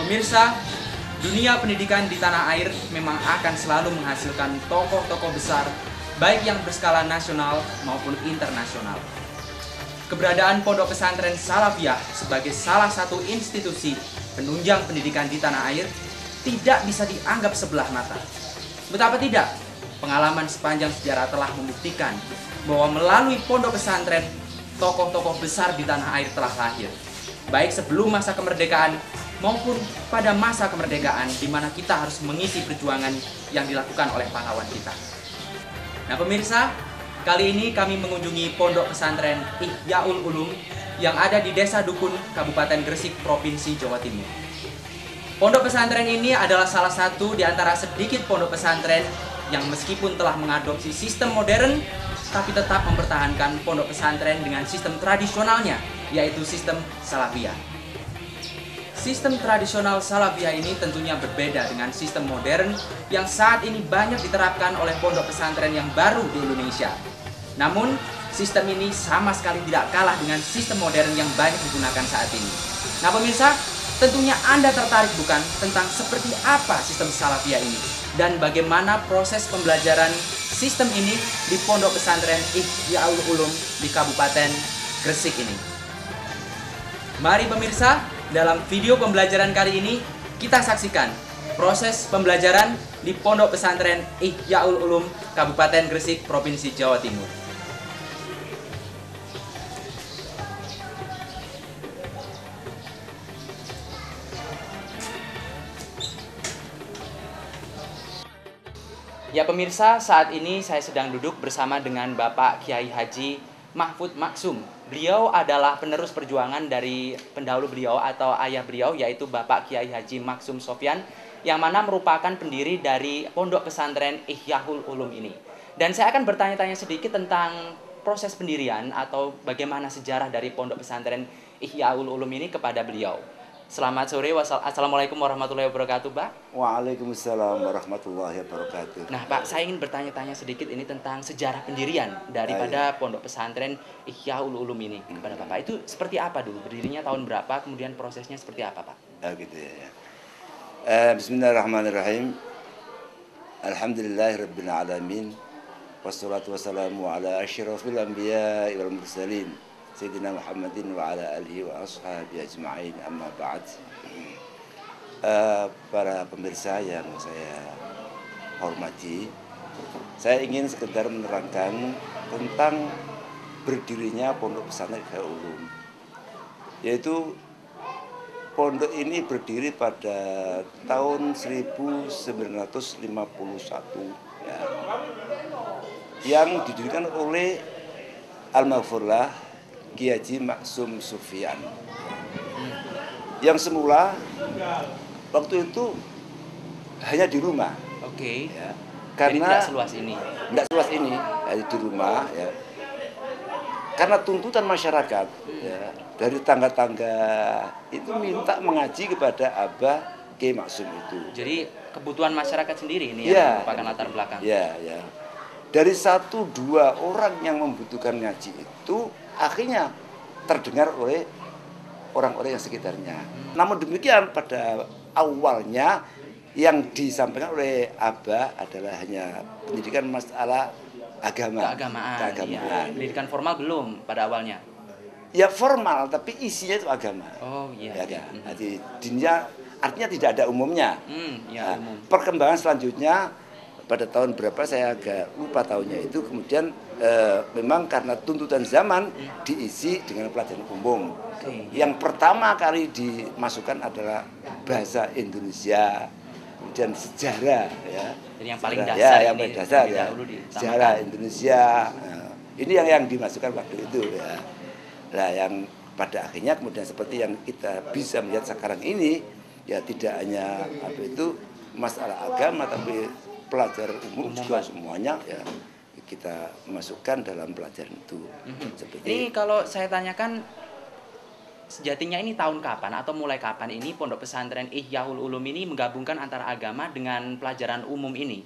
Pemirsa, dunia pendidikan di tanah air memang akan selalu menghasilkan tokoh-tokoh besar, baik yang berskala nasional maupun internasional. Keberadaan Pondok Pesantren Salafiyah sebagai salah satu institusi penunjang pendidikan di tanah air tidak bisa dianggap sebelah mata. Betapa tidak, pengalaman sepanjang sejarah telah membuktikan bahwa melalui pondok pesantren, tokoh-tokoh besar di tanah air telah lahir, baik sebelum masa kemerdekaan maupun pada masa kemerdekaan, di mana kita harus mengisi perjuangan yang dilakukan oleh pahlawan kita. Nah pemirsa, kali ini kami mengunjungi pondok pesantren Ihyaul Ulum yang ada di Desa Dukun, Kabupaten Gresik, Provinsi Jawa Timur. Pondok pesantren ini adalah salah satu di antara sedikit pondok pesantren yang meskipun telah mengadopsi sistem modern, tapi tetap mempertahankan pondok pesantren dengan sistem tradisionalnya, yaitu sistem Salafiyah. Sistem tradisional Salafiyah ini tentunya berbeda dengan sistem modern yang saat ini banyak diterapkan oleh pondok pesantren yang baru di Indonesia. Namun, sistem ini sama sekali tidak kalah dengan sistem modern yang banyak digunakan saat ini. Nah pemirsa, tentunya Anda tertarik bukan tentang seperti apa sistem Salafiyah ini dan bagaimana proses pembelajaran sistem ini di pondok pesantren Ihyaul Ulum di Kabupaten Gresik ini. Mari pemirsa, dalam video pembelajaran kali ini kita saksikan proses pembelajaran di pondok pesantren Ihyaul Ulum Kabupaten Gresik, Provinsi Jawa Timur. Ya pemirsa, saat ini saya sedang duduk bersama dengan Bapak Kiai Haji Mahfud Maksum. Beliau adalah penerus perjuangan dari pendahulu beliau atau ayah beliau, yaitu Bapak Kiai Haji Maksum Sofyan, yang mana merupakan pendiri dari pondok pesantren Ihyaul Ulum ini. Dan saya akan bertanya-tanya sedikit tentang proses pendirian atau bagaimana sejarah dari pondok pesantren Ihyaul Ulum ini kepada beliau. Selamat sore, assalamualaikum warahmatullahi wabarakatuh, Pak. Waalaikumsalam warahmatullahi wabarakatuh. Nah, Pak, saya ingin bertanya-tanya sedikit ini tentang sejarah pendirian daripada pondok pesantren Ihyaul Ulum ini kepada Bapak. Itu seperti apa dulu? Berdirinya tahun berapa? Kemudian prosesnya seperti apa, Pak? Gitu ya. Bismillahirrahmanirrahim. Alhamdulillahirabbil alamin. Wassalatu wassalamu ala asyrafil anbiya'i wal mursalin. Sayyidina Muhammadin wa ala alihi wa ashabihi ajma'in, amma ba'd. Para pemirsa yang saya hormati, saya ingin sekedar menerangkan tentang berdirinya pondok pesantren Ihyaul Ulum. Yaitu pondok ini berdiri pada tahun 1951 ya, yang didirikan oleh Al-Maghfurlah Kiai Haji Maksum Sofyan. Yang semula waktu itu hanya di rumah. Oke. Ya, karena karena tidak seluas ini. Tidak seluas ini, di rumah ya. Karena tuntutan masyarakat ya, dari tangga-tangga itu minta mengaji kepada Abah Kiai Maksum itu. Jadi kebutuhan masyarakat sendiri ini Ya, yang merupakan latar belakang. Ya, ya. Dari 1-2 orang yang membutuhkan ngaji itu akhirnya terdengar oleh orang-orang yang sekitarnya. Namun demikian pada awalnya yang disampaikan oleh Abah adalah hanya pendidikan masalah agama. Keagamaan. Ya. Pendidikan formal belum pada awalnya. Ya formal, tapi isinya itu agama. Oh iya. Ya, kan? Jadi dinnya artinya tidak ada umumnya. Ya, Nah, perkembangan selanjutnya pada tahun berapa saya agak lupa tahunnya itu, kemudian memang karena tuntutan zaman diisi dengan pelajaran umum. Yang pertama kali dimasukkan adalah bahasa Indonesia, kemudian sejarah ya. Jadi yang paling dasar ya, ini, yang paling dasar ya. Sejarah Indonesia. Nah, ini yang dimasukkan waktu itu ya. Nah, yang pada akhirnya kemudian seperti yang kita bisa melihat sekarang ini ya, tidak hanya apa itu masalah agama tapi pelajaran umum juga semuanya ya kita masukkan dalam pelajaran itu. Seperti ini kalau saya tanyakan sejatinya ini tahun kapan atau mulai kapan ini pondok pesantren Ihyaul Ulum ini menggabungkan antara agama dengan pelajaran umum ini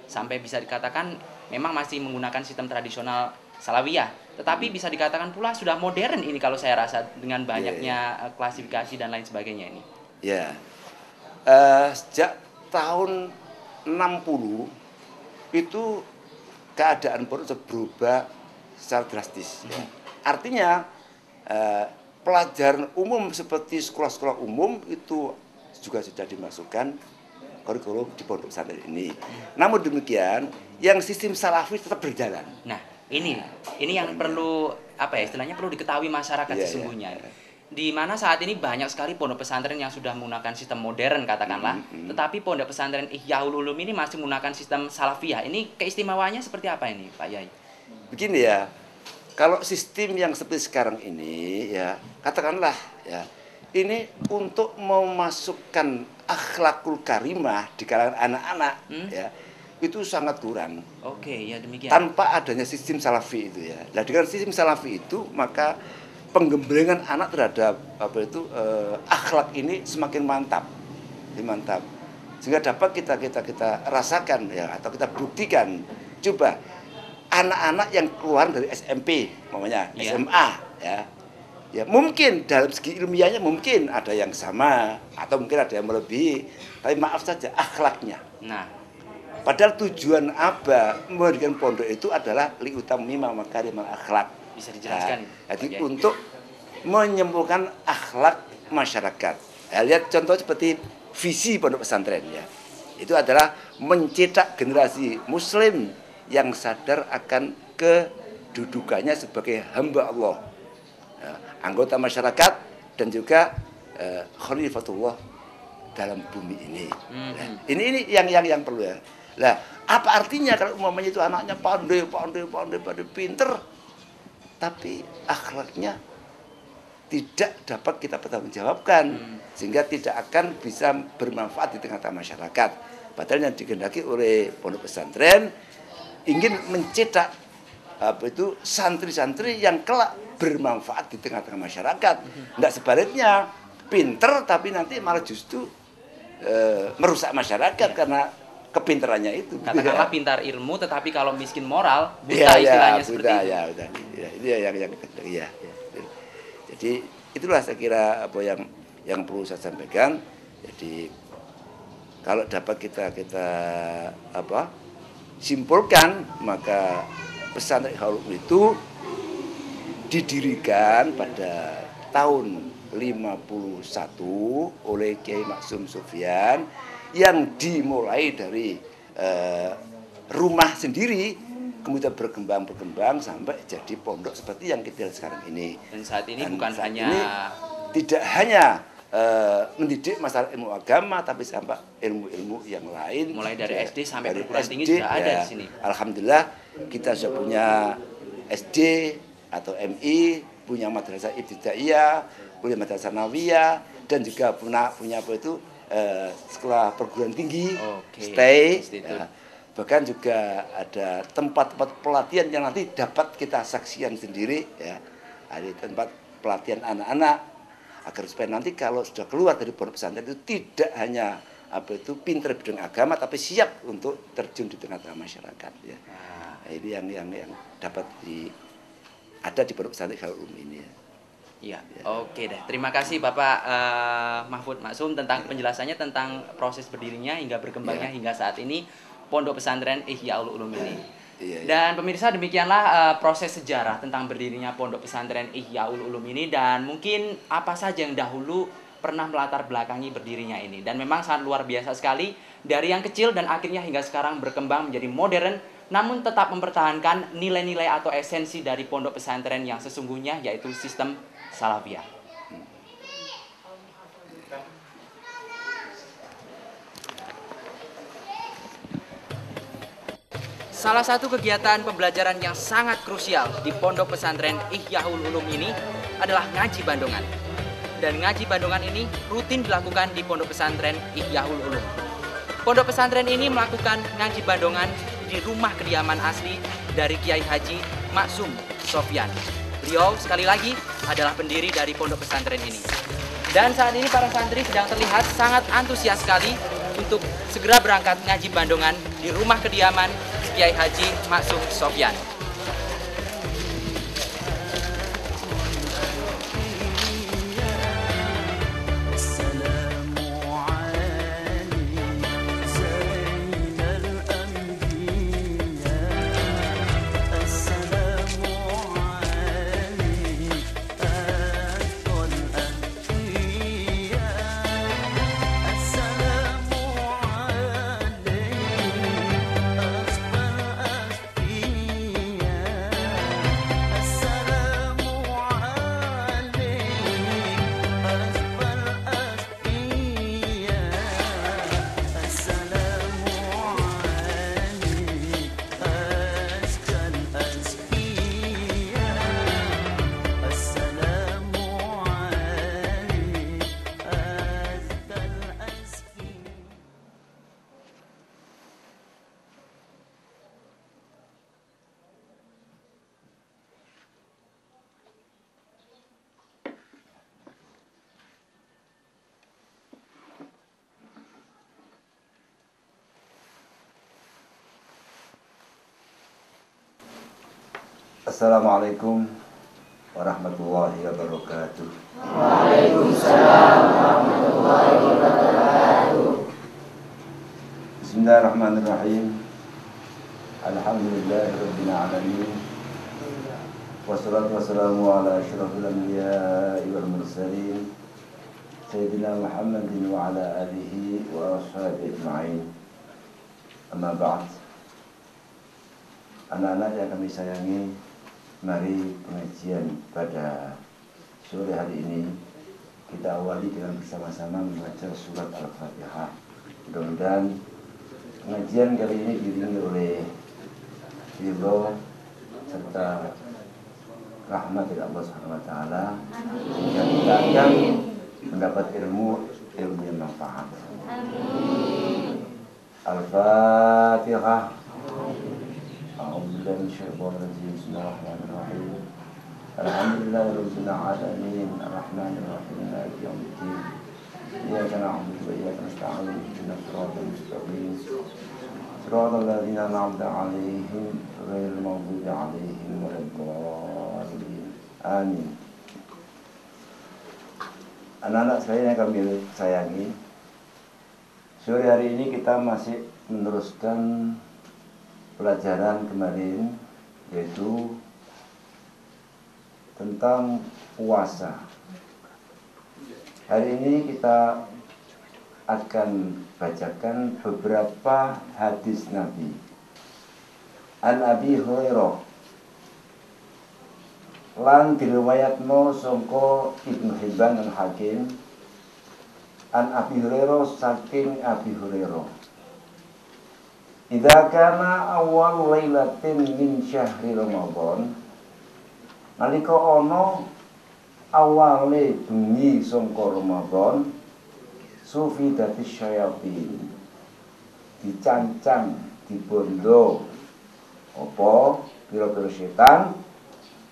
sampai bisa dikatakan memang masih menggunakan sistem tradisional Salafiyah, tetapi bisa dikatakan pula sudah modern ini kalau saya rasa dengan banyaknya klasifikasi dan lain sebagainya ini. Ya. Sejak tahun 60 itu keadaan pondok berubah secara drastis. Ya. Artinya pelajaran umum seperti sekolah-sekolah umum itu juga sudah dimasukkan kurikulum di pondok pesantren ini. Namun demikian, yang sistem salafi tetap berjalan. Nah, ini yang perlu istilahnya perlu diketahui masyarakat sesungguhnya. Di mana saat ini banyak sekali pondok pesantren yang sudah menggunakan sistem modern katakanlah, tetapi pondok pesantren Ihyaul Ulum ini masih menggunakan sistem salafiyah. Ini keistimewaannya seperti apa ini, Pak Yai? Begini ya, kalau sistem yang seperti sekarang ini ya, katakanlah ya, ini untuk memasukkan akhlakul karimah di kalangan anak-anak ya, itu sangat kurang. Oke, ya demikian. Tanpa adanya sistem salafi itu ya. Nah, dengan sistem salafi itu maka penggemblengan anak terhadap akhlak ini semakin mantap. Sehingga dapat kita rasakan ya, atau kita buktikan. Coba anak-anak yang keluar dari SMP, namanya SMA ya. Ya mungkin dalam segi ilmiahnya mungkin ada yang sama atau mungkin ada yang melebihi, tapi maaf saja akhlaknya. Nah, padahal tujuan mendirikan pondok itu adalah liutamima makarimal akhlak. Bisa dijelaskan? Jadi untuk menyembuhkan akhlak masyarakat. Ya, lihat contoh seperti visi pondok pesantren ya. Itu adalah mencetak generasi muslim yang sadar akan kedudukannya sebagai hamba Allah, anggota masyarakat dan juga khalifatullah dalam bumi ini. Nah, ini yang perlu ya. Lah, apa artinya kalau umpamanya itu anaknya pandai, pinter, tapi akhlaknya tidak dapat kita pertanggungjawabkan, sehingga tidak akan bisa bermanfaat di tengah-tengah masyarakat. Padahal yang dikehendaki oleh pondok pesantren ingin mencetak santri-santri yang kelak bermanfaat di tengah-tengah masyarakat. Tidak sebaliknya, pinter tapi nanti malah justru merusak masyarakat karena kepinterannya itu. Katakanlah pintar ilmu tetapi kalau miskin moral, buta istilahnya seperti itu. Ini yang jadi itulah saya kira yang perlu saya sampaikan. Jadi kalau dapat kita simpulkan, maka pesantren Ihyaul Ulum itu didirikan pada tahun 51 oleh Kiai Maksum Sofyan yang dimulai dari rumah sendiri, kemudian berkembang sampai jadi pondok seperti yang kita lihat sekarang ini. Dan saat ini bukan hanya tidak hanya mendidik masalah ilmu agama, tapi sampai ilmu-ilmu yang lain. Mulai dari SD sampai perguruan tinggi sudah ada di sini. Alhamdulillah kita sudah punya SD atau MI, punya madrasah ibtidaiyah, punya madrasah nawiyah, dan juga punya sekolah perguruan tinggi, stay. Ya. Bahkan juga ada tempat-tempat pelatihan yang nanti dapat kita saksikan sendiri ya. Ada tempat pelatihan anak-anak agar supaya nanti kalau sudah keluar dari pondok pesantren itu tidak hanya pintar bidang agama, tapi siap untuk terjun di tengah-tengah masyarakat ya. Nah, ini yang dapat ada di pondok pesantren Ihyaul Ulum ini ya. Iya, oke deh. Terima kasih Bapak Mahfud Maksum tentang penjelasannya tentang proses berdirinya hingga berkembangnya hingga saat ini pondok pesantren Ihyaul Ulum ini. Dan pemirsa, demikianlah proses sejarah tentang berdirinya pondok pesantren Ihyaul Ulum ini, dan mungkin apa saja yang dahulu pernah melatar belakangi berdirinya ini. Dan memang sangat luar biasa sekali, dari yang kecil dan akhirnya hingga sekarang berkembang menjadi modern, namun tetap mempertahankan nilai-nilai atau esensi dari pondok pesantren yang sesungguhnya, yaitu sistem salafiyah. Salah satu kegiatan pembelajaran yang sangat krusial di pondok pesantren Ihyaul Ulum ini adalah ngaji bandongan. Dan ngaji bandongan ini rutin dilakukan di pondok pesantren Ihyaul Ulum. Pondok pesantren ini melakukan ngaji bandongan di rumah kediaman asli dari Kiai Haji Maksum Sofyan. Beliau sekali lagi adalah pendiri dari pondok pesantren ini. Dan saat ini para santri sedang terlihat sangat antusias sekali untuk segera berangkat ngaji bandongan di rumah kediaman Kiai Haji Maksum Sofyan. Assalamualaikum warahmatullahi wabarakatuh. Waalaikumsalam warahmatullahi wabarakatuh. Bismillahirrahmanirrahim. Alhamdulillahirabbil alamin. Wassalatu wassalamu ala asyrafil anbiya'i wal mursalin Sayyidina Muhammadin wa ala alihi wa ashabihi ajma'in. Amma ba'd. Anak-anak yang kami sayangi, mari pengajian pada sore hari ini kita awali dengan bersama-sama membaca surat Al-Fatihah. Mudah-mudahan pengajian kali ini diiringi oleh ridho serta rahmat dari Allah Subhanahu wa taala, sehingga kita akan mendapat ilmu yang manfaat. Al-Fatihah. A'udzubillahi minasyaitonir rajim. Bismillahirrahmanirrahim. Alhamdulillahirabbil alamin. Arrahmanir rahim. Maliki yaumiddin. Iyyaka na'budu wa iyyaka nasta'in. Ihdinas siratal mustaqim. Siratal ladzina an'amta 'alaihim ghairil maghdubi 'alaihim waladdallin. Amin. Anak-anak sekalian yang kami sayangi, sore hari ini kita masih meneruskan pelajaran kemarin, yaitu tentang puasa. Hari ini kita akan bacakan beberapa hadis Nabi. An Abi Hurairah lan diriwayatno sangka Ibnu Hibban dan Hakim. An Abi Hurairah saking Abi Hurairah. Idza kana awal lailatin min syahri Ramadan, nalika ana awale bengi sangka Ramadan, sufidatis syayatin, dicancang, dibondo apa pira-pira setan,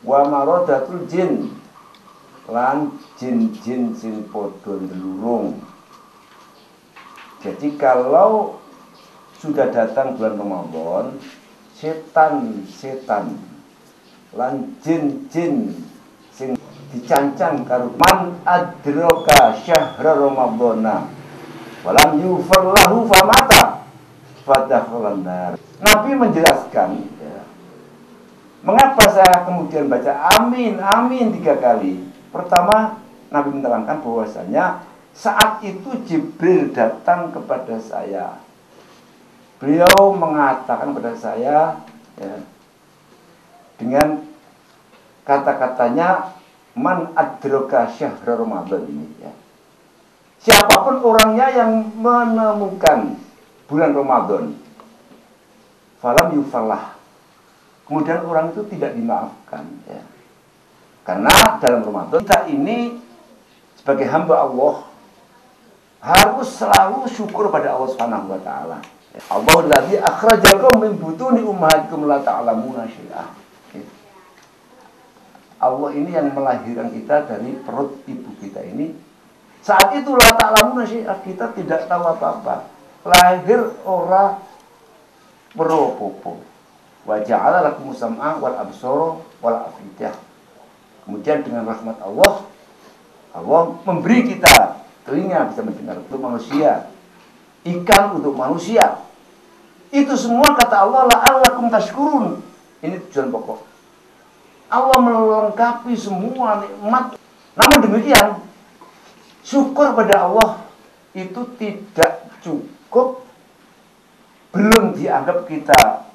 wa maradatul jin lan jin-jin sing padha ndelurung. Jadi kalau sudah datang bulan Ramadan, setan-setan lan jin-jin sing dicancang karo man adraka syahra ramadhana walam yufar lahu famata fadakhalan nar. Nabi menjelaskan, ya, mengapa saya kemudian baca amin, amin 3 kali. Pertama, Nabi menerangkan bahwasanya saat itu Jibril datang kepada saya. Beliau mengatakan kepada saya, ya, dengan kata-katanya man adraka syahra Ramadan ini, ya. Siapapun orangnya yang menemukan bulan Ramadan, falam yufallah, kemudian orang itu tidak dimaafkan, ya. Karena dalam Ramadan kita ini sebagai hamba Allah harus selalu syukur pada Allah Subhanahu wa taala. Allahulladzi akhrajakum min butuni ummahatikum la ta'lamuna syai'ah. Allah ini yang melahirkan kita dari perut ibu kita ini. Saat itu la ta'lamuna syai'ah, kita tidak tahu apa-apa. Lahir ora beropo-opo. Wa ja'ala lakum sam'a wal absara wal afidah. Kemudian dengan rahmat Allah, Allah memberi kita telinga bisa mendengar untuk manusia, ikan untuk manusia. Itu semua kata Allah la'allakum tashkurun. Ini tujuan pokok. Allah melengkapi semua nikmat. Namun demikian, syukur pada Allah itu tidak cukup. Belum dianggap kita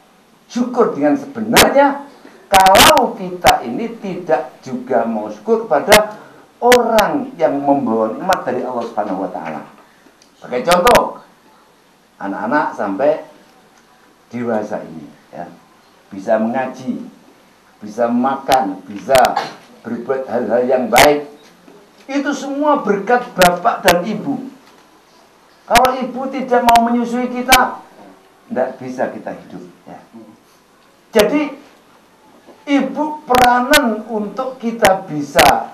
syukur dengan sebenarnya kalau kita ini tidak juga mau syukur kepada orang yang membawa nikmat dari Allah Subhanahu wa taala. Sebagai contoh, anak-anak sampai dewasa ini, ya, bisa mengaji, bisa makan, bisa berbuat hal-hal yang baik. Itu semua berkat bapak dan ibu. Kalau ibu tidak mau menyusui kita, tidak bisa kita hidup, ya. Jadi ibu peranan untuk kita bisa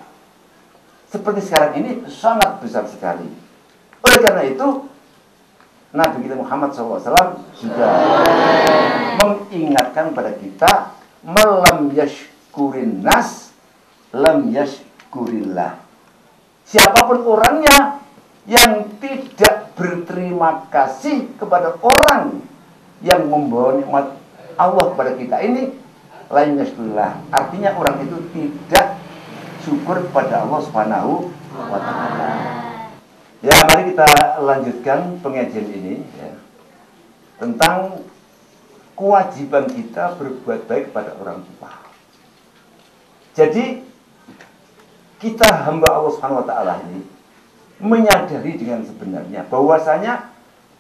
seperti sekarang ini sangat besar sekali. Oleh karena itu Nabi kita Muhammad SAW juga mengingatkan pada kita malam yashkurin nas lam yashkurillah. Siapapun orangnya yang tidak berterima kasih kepada orang yang membawa nikmat Allah kepada kita ini, lain yashkurillah. Artinya orang itu tidak syukur kepada Allah Subhanahu wa Ta'ala. Ya, mari kita lanjutkan pengajian ini ya, tentang kewajiban kita berbuat baik kepada orang tua. Jadi kita hamba Allah Subhanahu wa Ta'ala ini menyadari dengan sebenarnya bahwasanya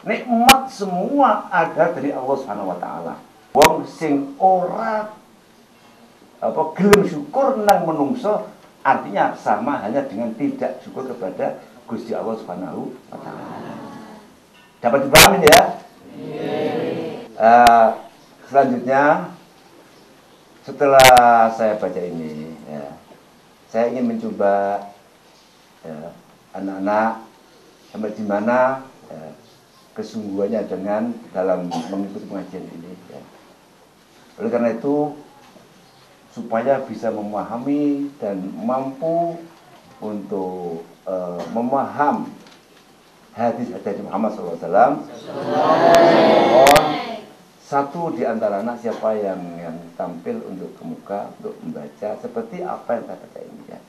nikmat semua ada dari Allah Subhanahu wa Ta'ala. Wong sing ora gelem syukur nang menungso, artinya sama hanya dengan tidak syukur kepada Gusti Allah Subhanahu wa Ta'ala. Dapat dipahami ya? Selanjutnya, setelah saya baca ini ya, saya ingin mencoba ya, anak-anak sampai di mana ya, kesungguhannya dengan dalam mengikuti pengajian ini ya. Oleh karena itu, supaya bisa memahami dan mampu untuk memaham hadis-hadis Muhammad SAW. Mohon satu di antara anak siapa yang tampil untuk ke muka untuk membaca seperti apa yang saya baca ini ya.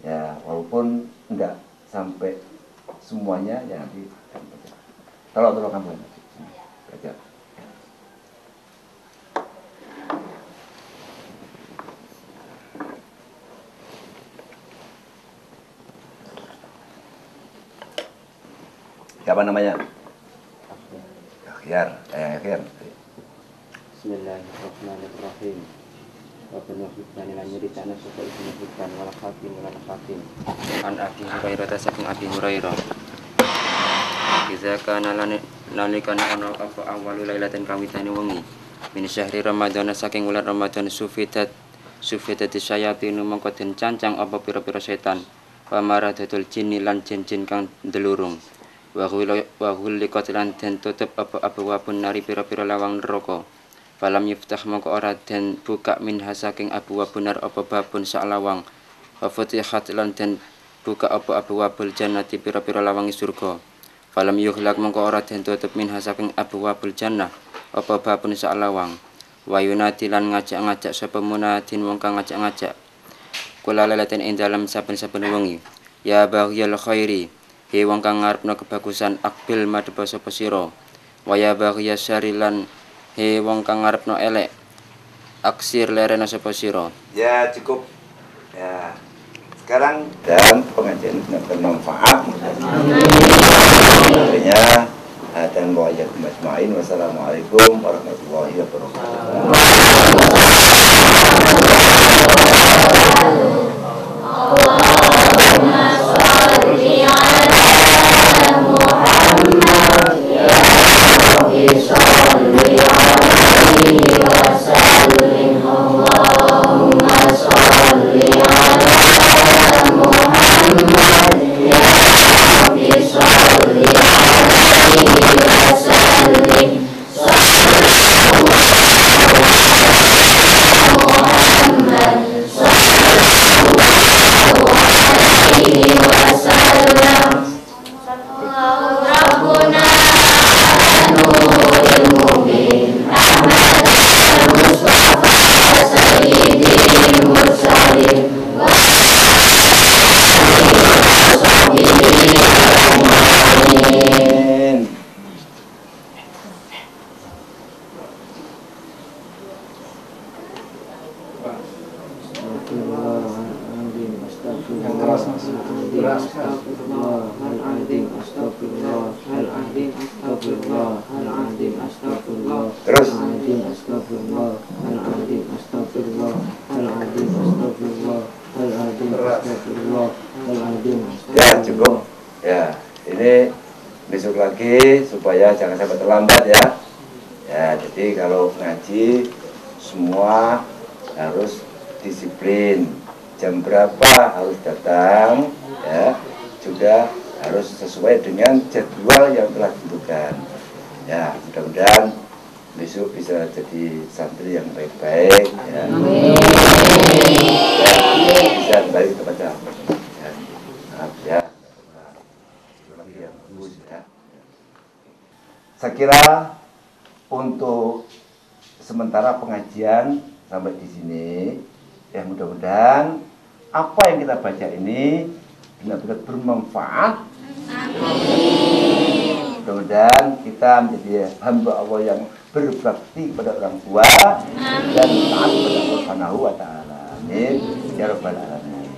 Ya, walaupun enggak sampai semuanya ya, nanti akan baca. Tolong kamu nanti baca. Siapa namanya? Akhyar. Akhyar. Bismillahirrahmanirrahim. Rabbana hibban lan yuridana sapa ibnu hibban wal khatim wal khatim. An Abi Hurairah saking Abi Hurairah. Iza kana nalikana ana apa awal lailatin kawitane wengi. Min syahri Ramadan saking wulan Ramadan sufitat syayatin mongko den cancang apa pira-pira setan. Pamaradatul jinni lan jin-jin kang ndelurung. Wa huliqat lan den tutup apa abwabun nari pira-pira lawang neraka. Falam yuftah mongko ora den buka minha saking abwabun nar apa babun sak lawang. Wa futihat lan den buka apa abwabul jannati pira-pira lawang surga. Falam yughlaq mongko ora den tutup minha saking abwabul jannah apa babun sak lawang. Wa yunati lan ngajak-ngajak sapa munadin wong kang ngajak-ngajak. Kula lelaten ing dalem saben-saben wengi. Ya baghiyal khairi, he wong kang ngarepno kebagusan akbil madhep sapa sira. Waya baghiya syarilan, he wong kang ngarepno elek aksir lerena sapa sira. Ya cukup. Ya. Sekarang dan pengajian bermanfaat. Artinya dan wa'alaikum ajma'in. Wassalamualaikum warahmatullahi wabarakatuh. Terus ya cukup ya, ini besok lagi supaya jangan sampai terlambat ya. Ya, jadi kalau ngaji semua harus disiplin, jam berapa harus datang ya, juga harus sesuai dengan jadwal yang telah ditentukan ya. Mudah-mudahan besok bisa jadi santri yang baik-baik ya. Bisa kembali kepada ya. Maaf ya. Saya kira untuk sementara pengajian sampai di sini ya, mudah-mudahan apa yang kita baca ini benar-benar bermanfaat. Mudah-mudahan kita menjadi hamba Allah yang berbakti kepada orang tua dan taat kepada Allah Subhanahu wa taala. Amin ya rabbal alamin.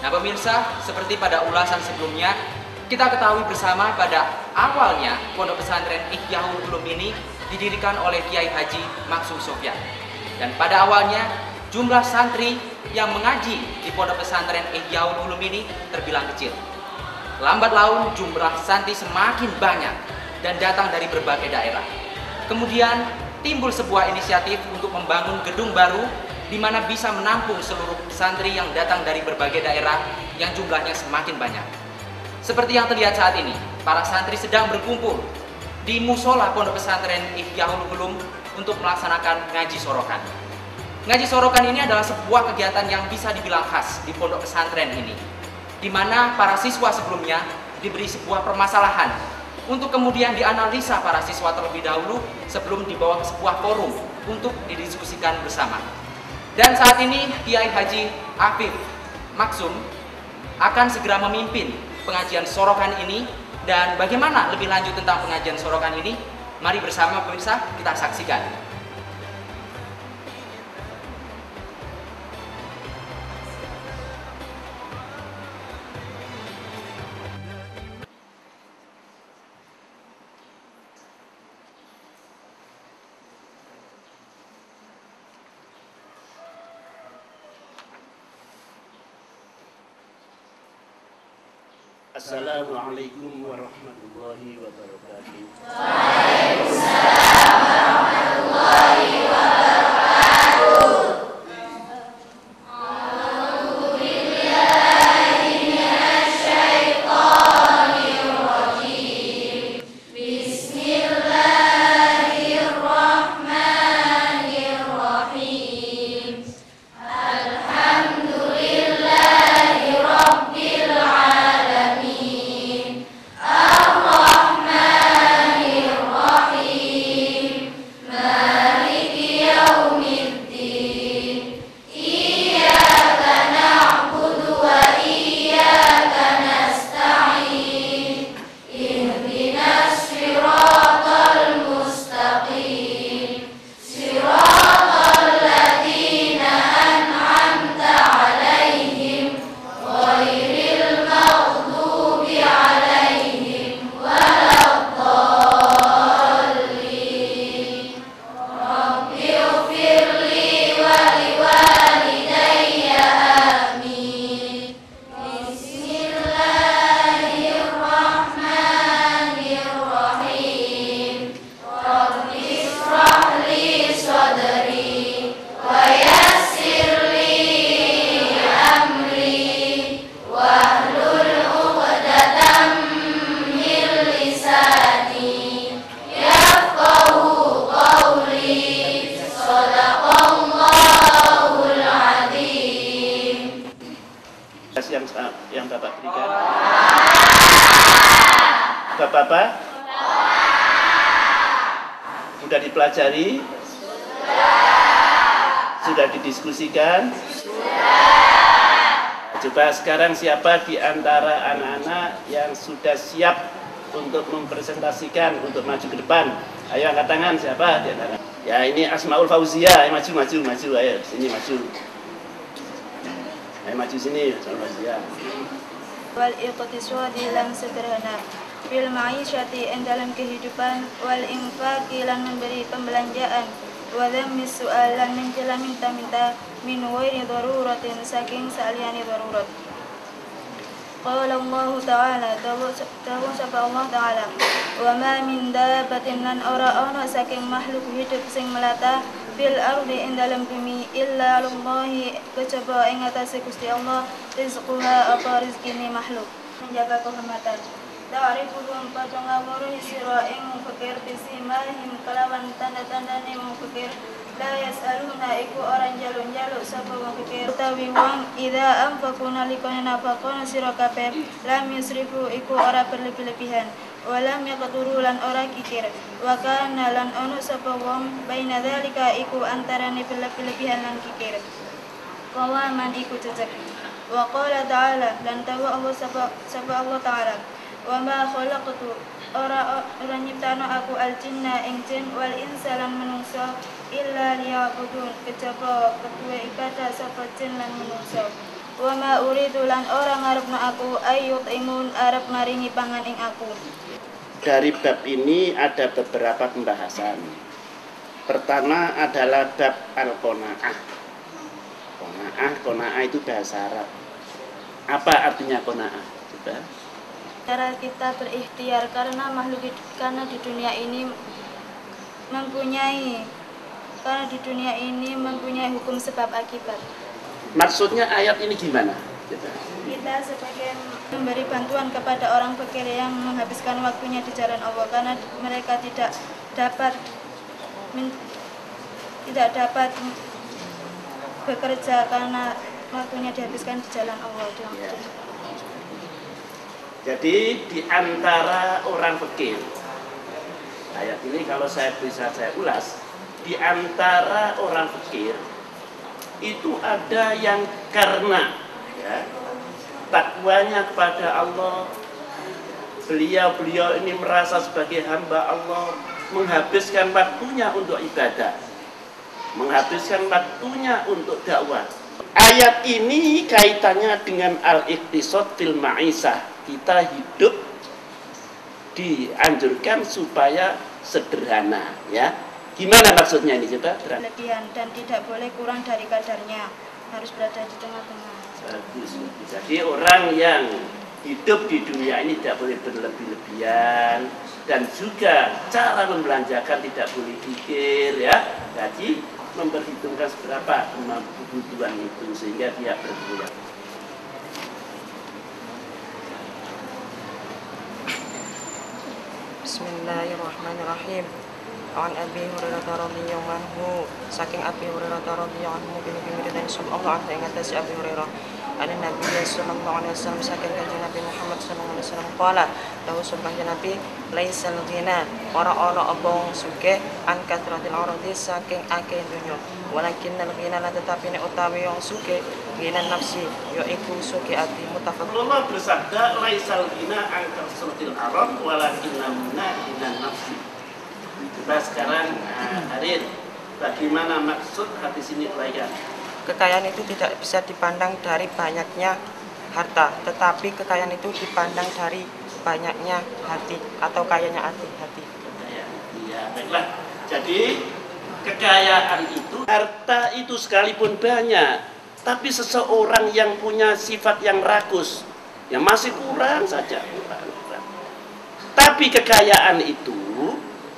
Nah pemirsa, seperti pada ulasan sebelumnya, kita ketahui bersama pada awalnya Pondok Pesantren Ihyaul Ulum ini didirikan oleh Kiai Haji Maksum Sofyan. Dan pada awalnya jumlah santri yang mengaji di Pondok Pesantren Ihyaul Ulum ini terbilang kecil. Lambat laun jumlah santri semakin banyak dan datang dari berbagai daerah. Kemudian timbul sebuah inisiatif untuk membangun gedung baru di mana bisa menampung seluruh santri yang datang dari berbagai daerah yang jumlahnya semakin banyak. Seperti yang terlihat saat ini, para santri sedang berkumpul di musola Pondok Pesantren Ihyaul Ulum untuk melaksanakan ngaji sorokan. Ngaji sorokan ini adalah sebuah kegiatan yang bisa dibilang khas di Pondok Pesantren ini, di mana para siswa sebelumnya diberi sebuah permasalahan untuk kemudian dianalisa para siswa terlebih dahulu sebelum dibawa ke sebuah forum untuk didiskusikan bersama. Dan saat ini Kiai Haji Afif Maksum akan segera memimpin pengajian sorokan ini. Dan bagaimana lebih lanjut tentang pengajian sorokan ini, mari bersama pemirsa kita saksikan. Assalamualaikum warahmatullahi wabarakatuh. Waalaikumsalam warahmatullahi wabarakatuh. A'udzubillahi minasyaitonir rajim. Bismillahirrahmanirrahim. Alhamdulillahi rabbil alamin. Ar-Rahmanir Rahim. Maliki yaumiddin. Iyyaka na'budu wa iyyaka nasta'in. Ihdinas siratal mustaqim. Siratal ladzina an'amta 'alaihim ghairil maghdubi 'alaihim waladdallin. Rabbighfirli wa liwalidayya amin. Bismillahirrahmanirrahim. Rabbi ishrah li sadri wa yassir li amri wahlul 'uqdatam min lisani yafqahu qawli. Shadaqallahul adzim. Yang Bapak berikan. Bapak-bapak? Sudah dipelajari? Sudah didiskusikan? Coba sekarang siapa di antara anak-anak yang sudah siap untuk mempresentasikan, untuk maju ke depan? Ayo angkat tangan, siapa di antara? Ya, ini Asmaul Fauzia, ayo maju, ayo sini maju. Ayo maju sini, Asmaul Fauzia. Wal iqtisadi lan sederhana, fil ma'isyati dalam kehidupan, wal infaqi lan memberi pembelanjaan, wa dhammi su'al lan mencela minta-minta, min ghairi daruratin saking saliyane darurat. Qala Allah Ta'ala, tahu sapa Allah Ta'ala, wa ma min dabatin lan ora ana saking makhluk hidup sing melata fil ardi ing dalam bumi illa Allahi kejaba ing atase Gusti Allah rizquha apa rezekine makhluk menjaga kehormatan. Ta'rifuhum padha ngawuruhi sira ing fakir bisimahim kelawan tanda-tandane wong fakir. La yas'aluna iku orang jaluk-jaluk sapa wong fakir utawi wong idza anfaqu nalikane nafaqana sira kabeh lam yusrifu iku ora berlebih-lebihan walam yaqturu lan ora kikir wa kana lan ono sapa wong baina dzalika iku antarane berlebih-lebihan lan kikir qawaman iku cecek. Wa qala ta'ala lan tawa Allah sapa Allah Ta'ala, wa ma khalaqtu ora nyiptano aku al jinna ing jin wal insa lan manungsa illa liya'budun kejaba kedua ibadah sapa jin lan manungsa. Wa ma uridu lan ora ngarepno aku ayyut imun arep maringi pangan ing aku. Dari bab ini ada beberapa pembahasan. Pertama adalah bab al-qanaah. Qanaah itu bahasa Arab. Apa artinya qanaah? Coba. Cara kita berikhtiar karena di dunia ini mempunyai hukum sebab akibat. Maksudnya ayat ini gimana? Coba. Kita sebagai memberi bantuan kepada orang fakir yang menghabiskan waktunya di jalan Allah karena mereka tidak dapat bekerja karena waktunya dihabiskan di jalan Allah. Ya. Jadi di antara orang fakir, ayat ini kalau saya ulas, di antara orang fakir itu ada yang karena ya, takwanya kepada Allah, beliau ini merasa sebagai hamba Allah, menghabiskan waktunya untuk ibadah, menghabiskan waktunya untuk dakwah. Ayat ini kaitannya dengan al-iqtisad fil ma'isah. Kita hidup dianjurkan supaya sederhana, ya. Gimana maksudnya ini, coba? Berlebihan dan tidak boleh kurang dari kadarnya, harus berada di tengah-tengah. Bagus. Jadi orang yang hidup di dunia ini tidak boleh berlebih-lebihan, dan juga cara membelanjakan tidak boleh pikir, ya. Jadi memperhitungkan seberapa kebutuhan itu sehingga dia berguna. Bismillahirrahmanirrahim. An Abi Hurairah radhiyallahu anhu, saking Abi Hurairah radhiyallahu anhu bin Muhammad sallallahu alaihi wasallam yang Abi Hurairah an Nabi sallallahu alaihi wasallam saking kanjeng Nabi Muhammad sallallahu alaihi wasallam qala dawu sabang Nabi laisal ghina ora ana abong sugih an katratil ardi saking akeh dunya walakin ghina la tetapi nek utawi wong sugih ghina nafsi yaiku sugih ati mutafaq. Allah bersabda laisal ghina an katratil ardi walakin ghina nafsi. Coba sekarang Harin, bagaimana maksud hadis ini uraikan? Kekayaan itu tidak bisa dipandang dari banyaknya harta, tetapi kekayaan itu dipandang dari banyaknya hati atau kayanya hati. Iya, baiklah. Jadi kekayaan itu, harta itu sekalipun banyak, tapi seseorang yang punya sifat yang rakus, yang masih kurang saja. Tapi kekayaan itu,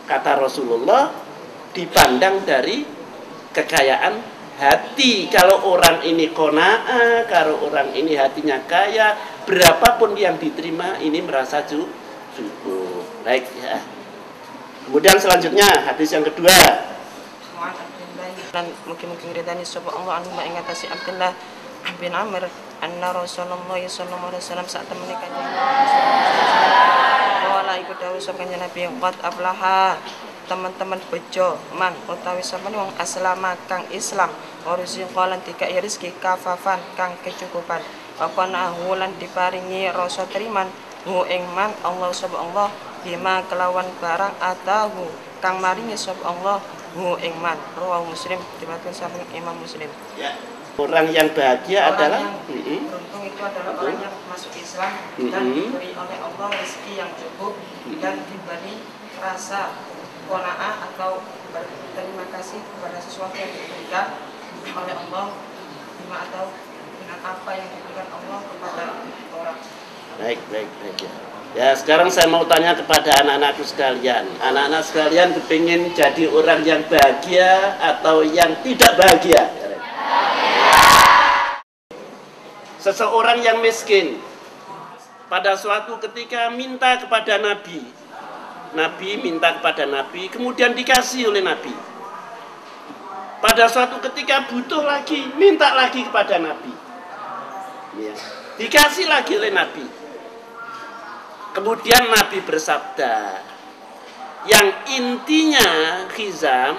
kata Rasulullah, dipandang dari kekayaan hati. Kalau orang ini qanaah, kalau orang ini hatinya kaya, berapapun yang diterima ini merasa cukup. Baik ya. Kemudian selanjutnya hadis yang kedua. Dan mungkin ridani sapa Allah anu mengatasi Abdullah bin Amr anna Rasulullah sallallahu alaihi wasallam saat menikah wala iku dawuh sapa Nabi qad aflaha teman-teman bejo man utawi sapane wong aslama kang Islam waruziqalan dikai rezeki kafafan kang kecukupan apa nahulan diparingi rasa teriman hu ing man Allah subhanallah bima kelawan barang atahu kang maringi sapa Allah hu ing man rawahu Muslim diriwayatkan saking Imam Muslim. Ya. Orang yang bahagia adalah yang beruntung itu adalah orang yang masuk Islam dan diberi oleh Allah rezeki yang cukup dan diberi rasa qanaah atau berterima kasih kepada sesuatu yang diberikan oleh Allah atau dengan apa yang diberikan Allah kepada orang. Baik. Ya, sekarang saya mau tanya kepada anak-anakku sekalian. Anak-anak sekalian kepingin jadi orang yang bahagia atau yang tidak bahagia? Seseorang yang miskin pada suatu ketika minta kepada Nabi minta kepada Nabi, kemudian dikasih oleh Nabi. Pada suatu ketika butuh lagi, minta lagi kepada Nabi, ya, dikasih lagi oleh Nabi. Kemudian Nabi bersabda, yang intinya Khizam,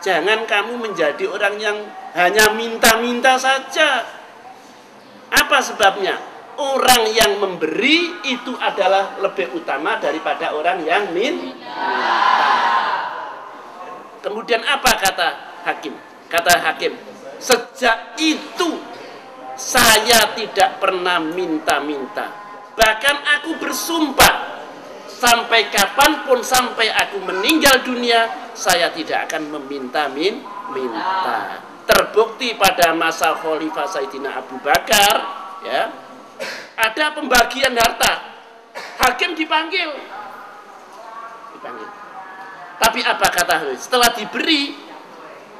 jangan kamu menjadi orang yang hanya minta-minta saja. Apa sebabnya? Orang yang memberi itu adalah lebih utama daripada orang yang minta. Kemudian apa kata Hakim? Kata Hakim, sejak itu saya tidak pernah minta-minta. Bahkan aku bersumpah, sampai kapanpun, sampai aku meninggal dunia, saya tidak akan meminta-minta. Terbukti pada masa Khalifah Sayyidina Abu Bakar, ya, ada pembagian harta. Hakim dipanggil. Tapi apa kata setelah diberi,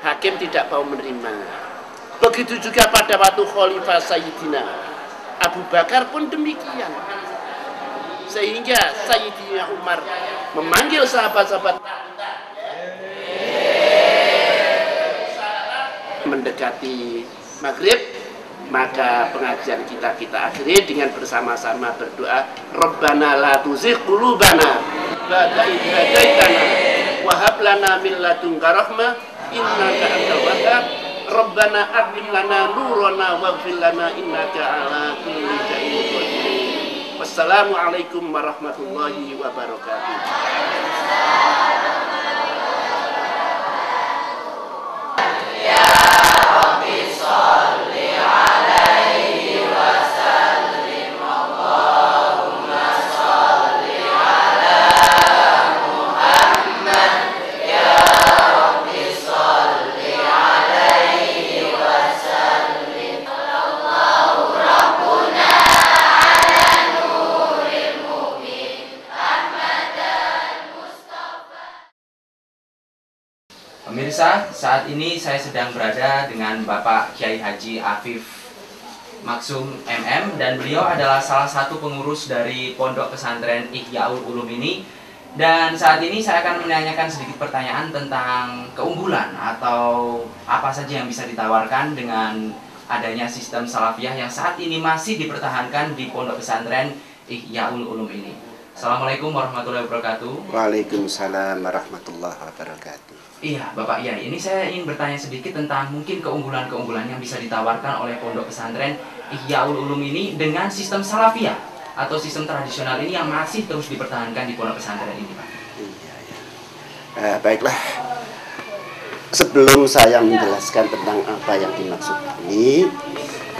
Hakim tidak mau menerima. Begitu juga pada waktu Khalifah Sayyidina Abu Bakar pun demikian. Sehingga Sayyidina Umar memanggil sahabat-sahabat. Mendekati maghrib, maka pengajian kita akhiri dengan bersama-sama berdoa, Rabbana la tuzigh qulubana ba'da idh hadaitana wa hab lana min ladunka rahmah innaka antal wahhab Rabbana atim lana nurana waghfir lana innaka ala kulli syai'in qadir. Wassalamualaikum warahmatullahi wabarakatuh. Pemirsa, saat ini saya sedang berada dengan Bapak Kiai Haji Afif Maksum MM, dan beliau adalah salah satu pengurus dari Pondok Pesantren Ihyaul Ulum ini. Dan saat ini saya akan menanyakan sedikit pertanyaan tentang keunggulan atau apa saja yang bisa ditawarkan dengan adanya sistem salafiyah yang saat ini masih dipertahankan di Pondok Pesantren Ihyaul Ulum ini. Assalamualaikum warahmatullahi wabarakatuh. Waalaikumsalam warahmatullahi wabarakatuh. Iya, Bapak Yai, ini saya ingin bertanya sedikit tentang mungkin keunggulan-keunggulan yang bisa ditawarkan oleh Pondok Pesantren Ihyaul Ulum ini dengan sistem salafiyah atau sistem tradisional ini yang masih terus dipertahankan di Pondok Pesantren ini, Pak. Baiklah, sebelum saya menjelaskan tentang apa yang dimaksud ini,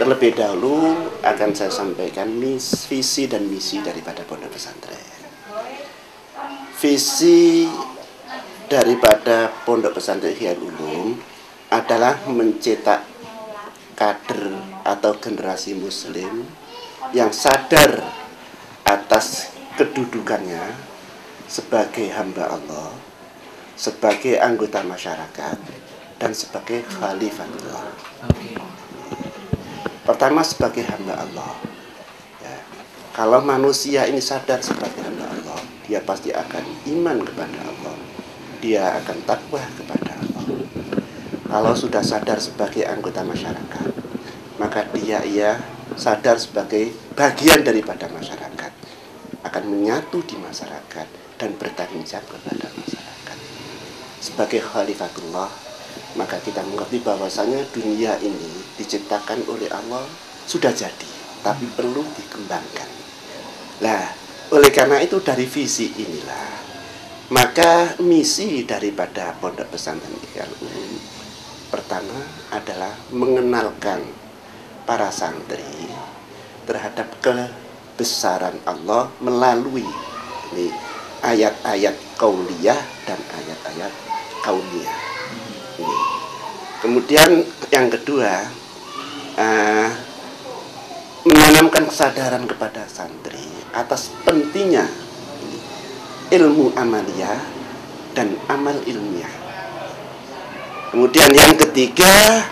terlebih dahulu akan saya sampaikan visi dan misi daripada Pondok Pesantren. Visi daripada Pondok Pesantren Ihyaul Ulum adalah mencetak kader atau generasi muslim yang sadar atas kedudukannya sebagai hamba Allah, sebagai anggota masyarakat, dan sebagai khalifatullah. Pertama, sebagai hamba Allah. Ya, kalau manusia ini sadar sebagai hamba Allah, dia pasti akan iman kepada Allah. Dia akan takwa kepada Allah. Kalau sudah sadar sebagai anggota masyarakat, maka dia sadar sebagai bagian daripada masyarakat, akan menyatu di masyarakat dan bertanggung jawab kepada masyarakat. sebagai khalifatullah, maka kita mengerti bahwasanya dunia ini diciptakan oleh Allah sudah jadi, tapi perlu dikembangkan. Nah, oleh karena itu dari visi inilah, maka misi daripada Pondok Pesantren Ihyaul Ulum pertama adalah mengenalkan para santri terhadap kebesaran Allah melalui ini ayat-ayat qauliyah dan ayat-ayat kauniyah. Kemudian yang kedua, menanamkan kesadaran kepada santri atas pentingnya ilmu amaliyah dan amal ilmiah. Kemudian yang ketiga,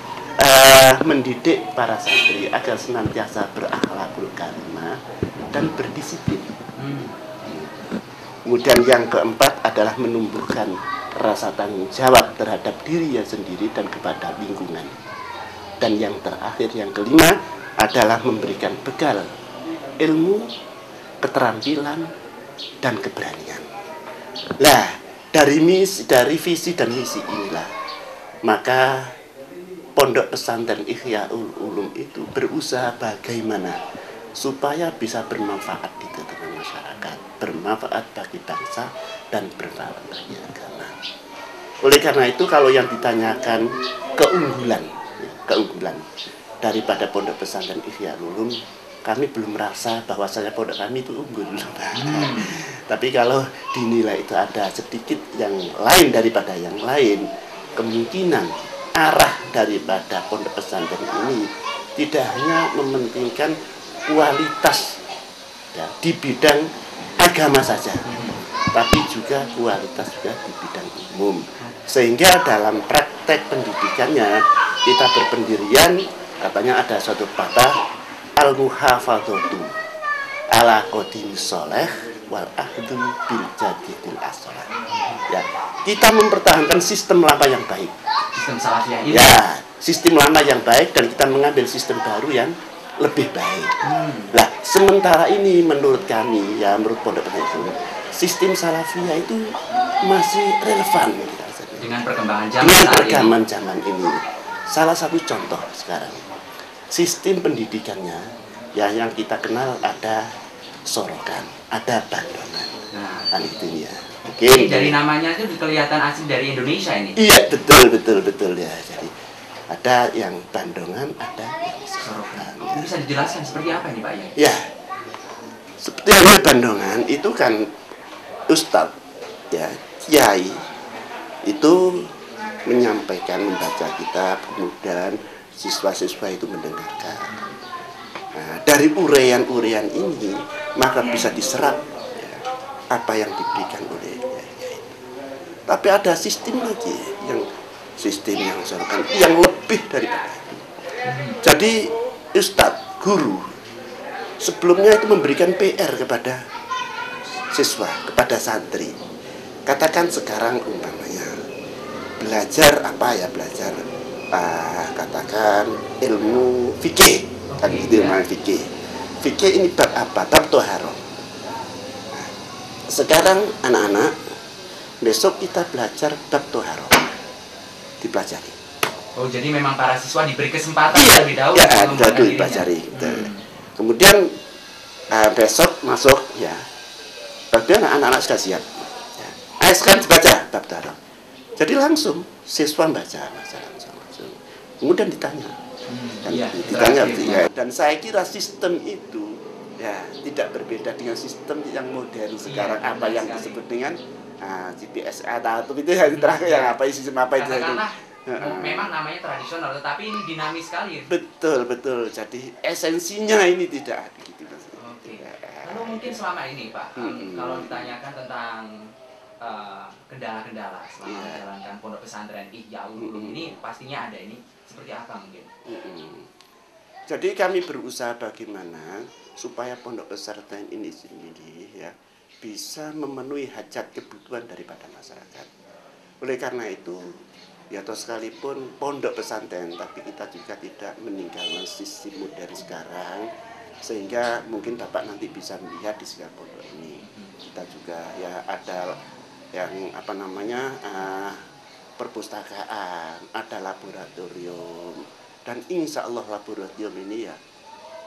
mendidik para santri agar senantiasa berakhlakul karimah dan berdisiplin. Kemudian yang keempat adalah menumbuhkan rasa tanggung jawab terhadap dirinya sendiri dan kepada lingkungan. Dan yang terakhir, yang kelima adalah memberikan bekal ilmu, keterampilan, dan keberanian. Nah, dari visi dan misi inilah, maka Pondok Pesantren Ihyaul Ulum itu berusaha bagaimana supaya bisa bermanfaat di tengah masyarakat, bermanfaat bagi bangsa, dan bermanfaat bagi agama. Oleh karena itu, kalau yang ditanyakan keunggulan daripada Pondok Pesantren Ihyaul Ulum, kami belum merasa bahwasanya pondok kami itu unggul. Tapi kalau dinilai itu ada sedikit yang lain daripada yang lain, kemungkinan arah daripada Pondok Pesantren ini tidak hanya mementingkan kualitas ya, di bidang agama saja, tapi juga kualitas juga di bidang umum. Sehingga dalam praktek pendidikannya kita berpendirian, katanya ada suatu patah, al-muhafadzatu ala qadimis sholeh wal ahdul bil jadidil asolah. Ya, kita mempertahankan sistem lama yang baik. Sistem salafiyah ini. Ya, sistem lama yang baik dan kita mengambil sistem baru yang lebih baik. Nah, sementara ini menurut kami, ya menurut Pondok Pesantren, sistem salafiyah itu masih relevan dengan perkembangan zaman. Dengan perkembangan zaman ini. Salah satu contoh sekarang, sistem pendidikannya ya yang kita kenal ada sorokan, ada bandongan. Nah, itu ya. Mungkin dari namanya itu kelihatan asli dari Indonesia ini. Iya, betul ya. Jadi ada yang bandongan, ada yang sorokan. Ya. Bisa dijelaskan seperti apa ini Pak Yai? Ya, seperti yang bandongan itu kan ustadz, ya, kiai itu menyampaikan, membaca kitab, kemudian siswa-siswa itu mendengarkan. Nah, dari uraian-uraian ini maka bisa diserap ya, apa yang diberikan oleh kiai. Tapi ada sistem lagi yang sistem yang sorokan yang lebih daripada itu. Jadi ustadz, guru sebelumnya itu memberikan PR kepada siswa, kepada santri. Katakan sekarang umpamanya belajar apa ya, belajar katakan ilmu fikih, kan gitu, ilmu fikih. Fikih ini bab apa? Bab toharoh. Nah, sekarang anak-anak, besok kita belajar bab toharoh, dipelajari. Oh, jadi memang para siswa diberi kesempatan lebih dahulu ya, dipelajari. Kemudian besok masuk ya, bagian anak-anak sudah siap. Ya. Ayo sekarang baca bab toharoh. Jadi langsung siswa baca langsung. Kemudian ditanya, dan saya kira sistem itu ya tidak berbeda dengan sistem yang modern sekarang, apa yang disebut dengan GPS atau itu yang terakhir yang apa sistem apa itu. Memang namanya tradisional, tetapi ini dinamis sekali. Betul. Jadi esensinya ini tidak ada gitu. Oke. Lalu mungkin selama ini Pak, kalau ditanyakan tentang kendala-kendala selama menjalankan Pondok Pesantren Ihyaul Ulum ini, pastinya ada ini. Seperti apa mungkin? Jadi kami berusaha bagaimana supaya Pondok Pesantren ini sendiri ya bisa memenuhi hajat kebutuhan daripada masyarakat. Oleh karena itu, ya toh sekalipun Pondok Pesantren, tapi kita juga tidak meninggalkan sistem modern sekarang, sehingga mungkin Bapak nanti bisa melihat di sekitar pondok ini. Kita juga ya ada yang apa namanya perpustakaan, ada laboratorium, dan insya Allah laboratorium ini ya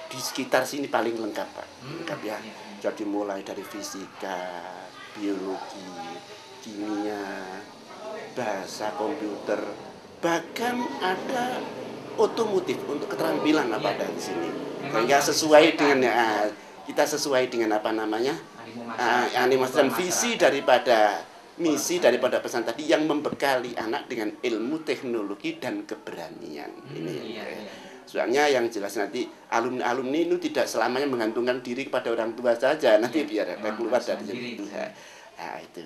di sekitar sini paling lengkap Pak, lengkap ya. Jadi mulai dari fisika, biologi, kimia, bahasa komputer, bahkan ada otomotif untuk keterampilan apa ada di sini. Sehingga sesuai dengan kita sesuai dengan apa namanya animasi dan visi daripada misi daripada pesan tadi yang membekali anak dengan ilmu, teknologi dan keberanian. Soalnya yang jelas nanti alumni itu tidak selamanya menggantungkan diri kepada orang tua saja, nanti biar ada keluar dari situ. Nah itu.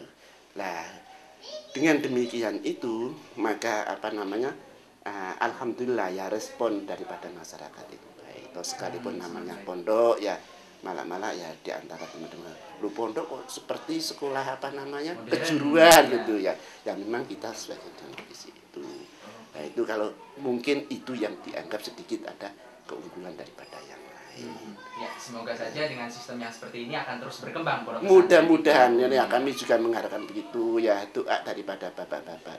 Nah dengan demikian itu maka apa namanya alhamdulillah ya respon daripada masyarakat itu baik. Sekalipun namanya pondok ya malah ya di antara teman-teman lu pondok kok seperti sekolah apa namanya kejuruan gitu ya. Ya memang kita sesuai dengan visi itu. Nah itu kalau mungkin itu yang dianggap sedikit ada keunggulan daripada yang lain. Ya, semoga saja dengan sistem yang seperti ini akan terus berkembang. Mudah-mudahan ya kami juga mengharapkan begitu ya, doa daripada bapak-bapak.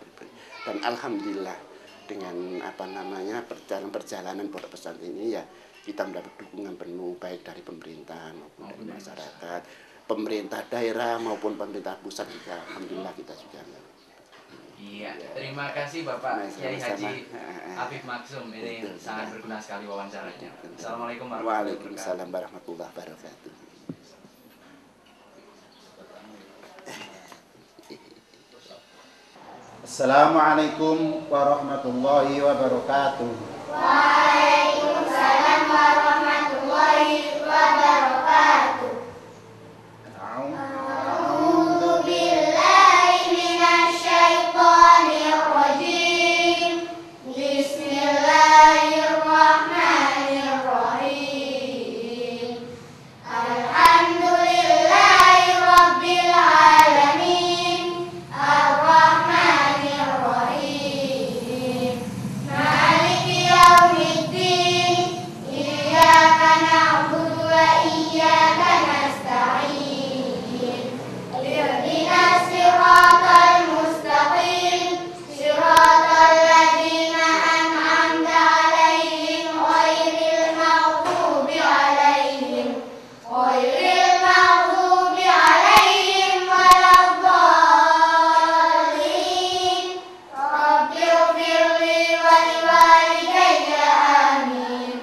Dan alhamdulillah dengan apa namanya perjalanan pondok pesantren ini ya kita mendapat dukungan penuh baik dari pemerintah maupun dari masyarakat, pemerintah daerah maupun pemerintah pusat juga alhamdulillah kita juga. Iya, terima kasih Bapak Kiai Haji Afif Maksum, ini sangat berguna sekali wawancaranya. Assalamualaikum warahmatullahi wabarakatuh. Assalamualaikum warahmatullahi wabarakatuh. Waalaikumsalam warahmatullahi wabarakatuh. A'udzu billahi minasyaitonir rajim. Bismillahirrahmanirrahim. Alhamdulillahi rabbil alamin. Ar-Rahmanir Rahim. Maliki yaumiddin. Iyyaka na'budu wa iyyaka nasta'in. Ihdinas siratal mustaqim. Siratal ladzina an'amta 'alaihim ghairil maghdubi 'alaihim waladdallin. Rabbighfirli wa liwalidayya amin.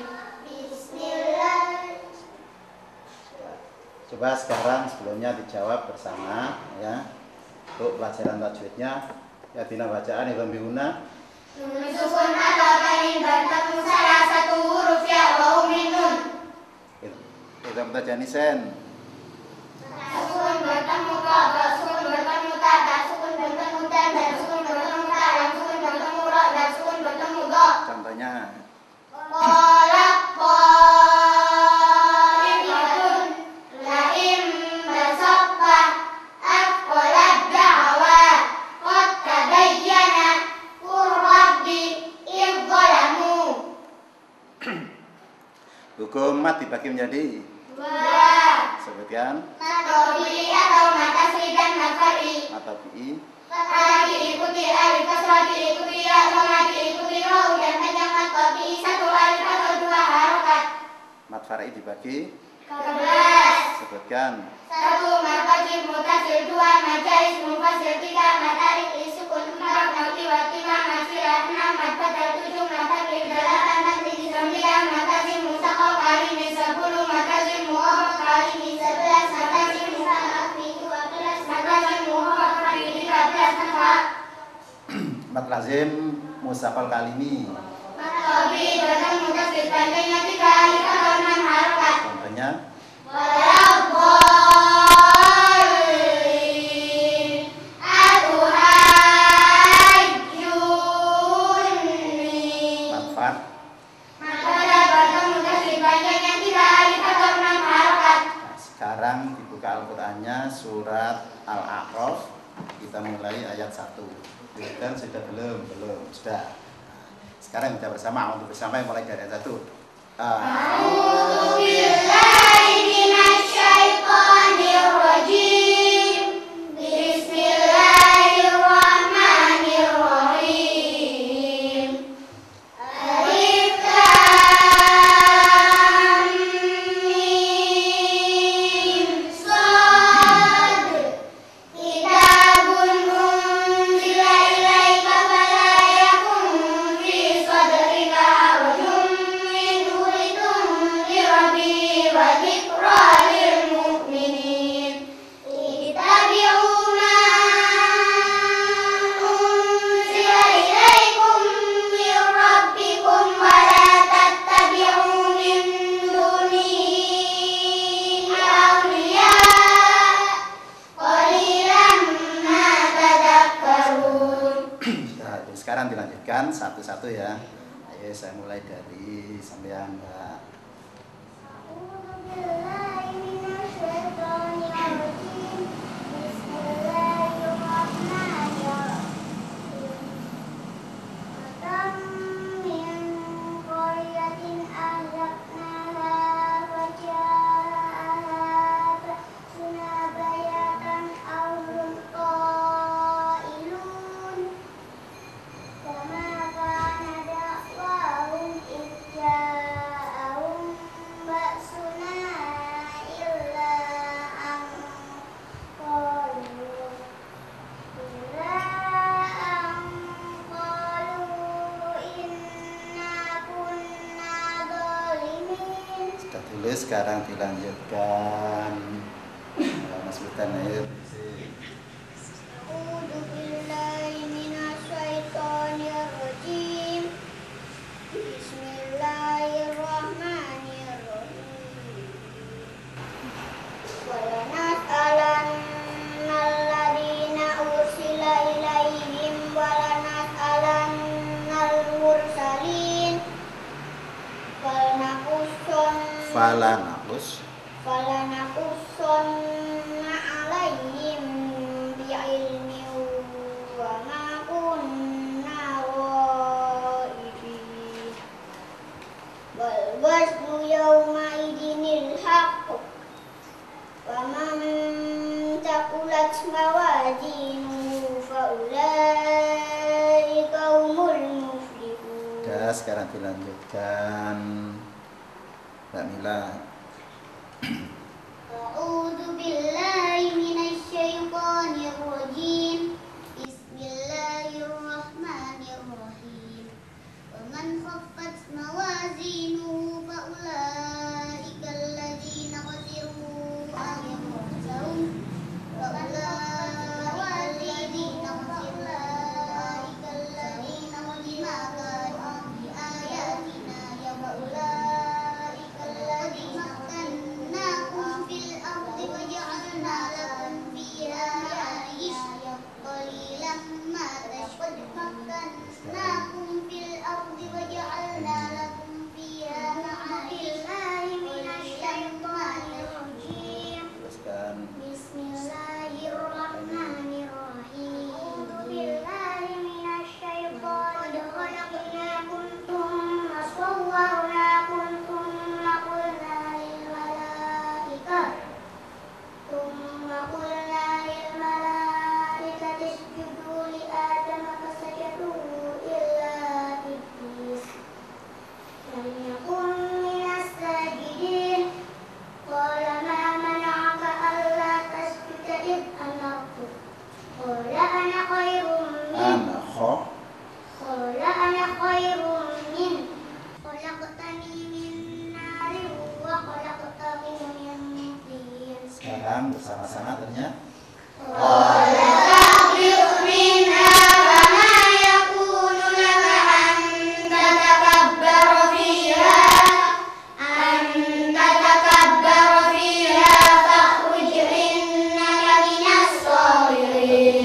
Bismillah. Coba sekarang sebelumnya dijawab bersama ya. Untuk pelajaran tajwidnya ya dina bacaan Ibn Bihuna. Nun sukun atau tanin bertemu salah satu huruf ya wa minun. Kita mutajanisen. Sukun bertemu ka, sukun bertemu ta, sukun bertemu ta, sukun bertemu ta, sukun bertemu ra, sukun bertemu ga. Contohnya Qala qaimatun laim basaqta afqalad da'wa qad tabayyana qurrabbi idzalamu. hukum mat dibagi menjadi Dua. sebutkan Matobi atau matasri dan matfari. atau bi Kata diikuti alif kasrah diikuti ya sama diikuti roh dan panjang matobi satu alif atau dua harokat. mat far'i dibagi 11. sebutkan Satu matoji mutasil, dua majais mufasil, tiga matarik isukun, empat nauti watima masirah, enam matbadal, tujuh mataklik, delapan taklik, sembilan mataji musakau kali ini, 10 mataji mu'ohok kali ini, 11 mataji musakakli, 12 mataji mu'ohok kali ini, 13 nafak. mat lazim musafal kalimi. Matobi bertemu mutasil, panjangnya 3 alif atau 6 harokat. Contohnya Waladdallin atuhajjunni. manfaat Maka bertemu tasbih panjangnya 3 alif atau 6 harokat. sekarang dibuka Al-Qur'annya surat Al-A'raf, kita mulai ayat 1. Dan sudah belum sudah. Sekarang kita bersama untuk bersama mulai dari ayat 1. A'udzu billahi minasyaitonir rajim. Bismillahirrahmanirrahim. Sekarang dilanjutkan satu-satu ya. Ayo saya mulai dari sampean Mbak. Sekarang dilanjutkan Mas Butanir. Falanaqussonna alaihim bi'ilmi wa ma kunna ghaibin wal waznu yawma idinil haqq wa man taqulat mawazinuhu fa ulaika humul muflihun. Sekarang dilanjutkan Mbak Mila. A'udzu billahi minasyaitonir rajim. Bismillahirrahmanirrahim. Wa man khaffat mawazinuhu fa ulaika alladziina khasiru anfusahum wa ulaika alladziina bima kanu bi ayatina ya'malun. Sekarang bersama-sama ternyata.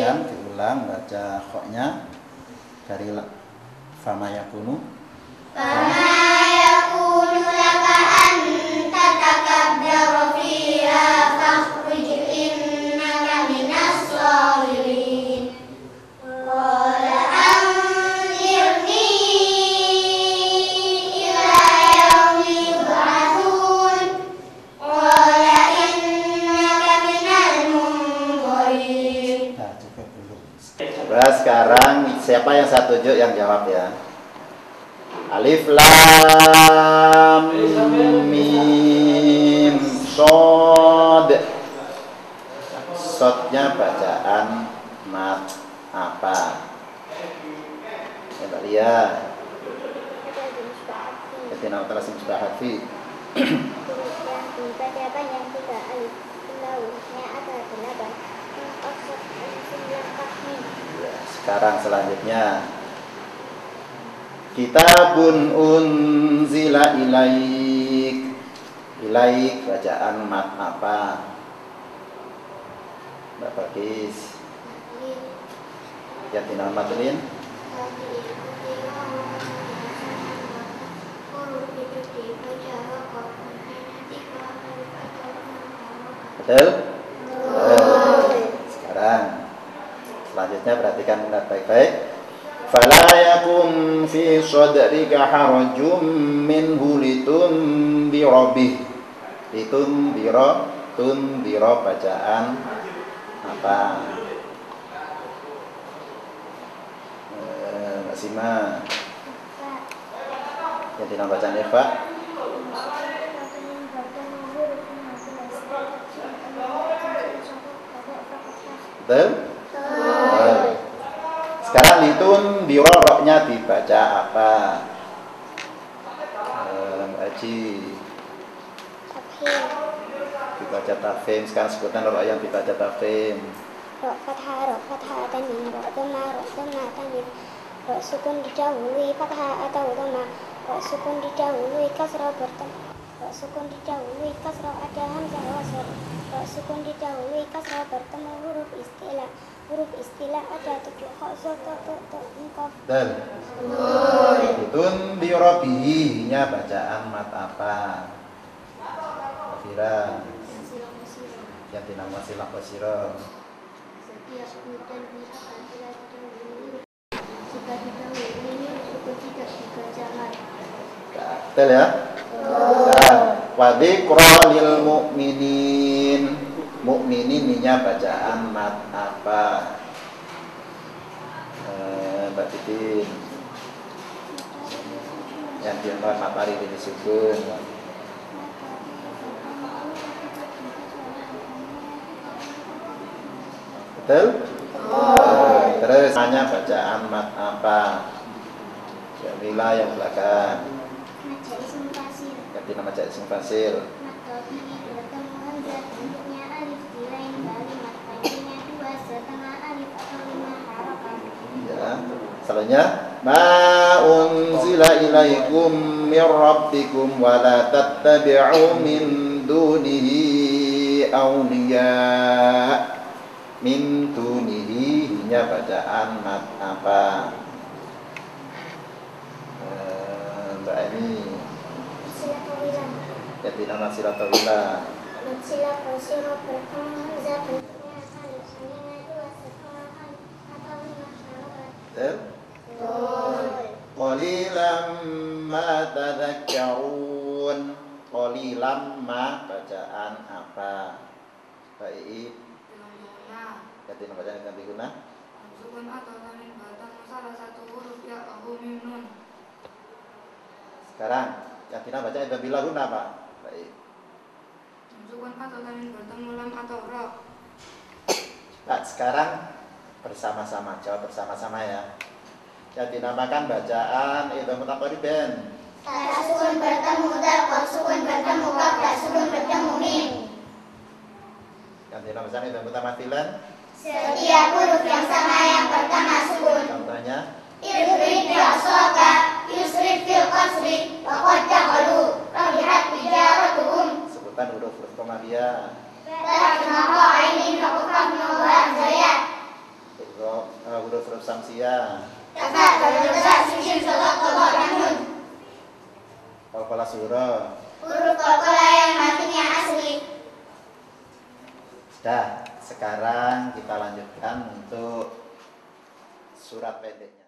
Diulang baca khoknya dari fama yakunu. Sekarang siapa yang setuju yang jawab ya? Alif lam mim shod. Shodnya bacaan mat apa? Ya Mbak Lia. Ketina utara musbahat fi. Bacaan yang tiga alif lautnya ada 8. Sekarang selanjutnya kitabun unzila ilaik. Ilaik bacaan mat apa? Mbak Pakis. Yatin al-Madlin. Betul? Sekarang selanjutnya perhatikan dengan baik-baik. Fala yakum fi sadrika harajum minhu litunzira bih. Tunzira bacaan apa? Mbak Sima. Yang dinamakan bacaan Eva. Betul? Sekarang litunzira roknya dibaca apa? Mbak Aji. Dibaca tafhim. Sekarang sebutan rok yang dibaca tafhim. Rok fathah tanwin, rok dhamma tanwin, rok sukun didahului fathah atau dhamma, rok sukun didahului kasrah rok sukun didahului kasrah ada hamzah wasl, rok sukun didahului kasrah bertemu huruf istilah ada 7 khazah qaf. Dan litunzira bihi-nya bacaan mat apa? Kira yang dinamakan silah basirah. Setiap hutan jika didahului sukun tidak dibaca mat. Betul ya? Wa dzikra lil mu'minin. Mu'minin-nya bacaan mat apa? Mbak Titin. Yang dinamakan matahari ini sukun. Betul? Terus hanya bacaan mat apa? Jamila yang belakang. Yang dinamakan isim fasil. Ya, selanjutnya ma unzila ilaikum mir rabbikum wa la tattabi'u min dunihi awliya. Min dunihi nya bacaan mat apa? Mbak Eni. Ya dinamakan silatawila. Qalilan ma tadhakkarun. Qalilan ma bacaan apa? Baik. Ganti nama bacaan ganti guna. Sukun atau tanwin bertemu salah satu huruf ya mim nun. Sekarang ganti nama bacaan dan bila guna apa? Baik. Sukun atau tanwin bertemu lam atau ra. Nah, sekarang bersama-sama, jawab bersama-sama ya. Yang dinamakan bacaan itu mutaqariban. Tak sukun bertemu dal, sukun bertemu kaf, tak sukun bertemu mim. Yang dinamakan bacaan itu mutamathilan. Setiap huruf yang sama yang pertama sukun. Contohnya Idrib fil aswaka, yusrif fil qasri, wa qad dakhalu, rabihat tijaratuhum. sebutan huruf-huruf komabia. Huruf-huruf samsia. Qalqalah surah. Huruf qalqalah yang matinya asli. Sudah, sekarang kita lanjutkan untuk surat pendeknya.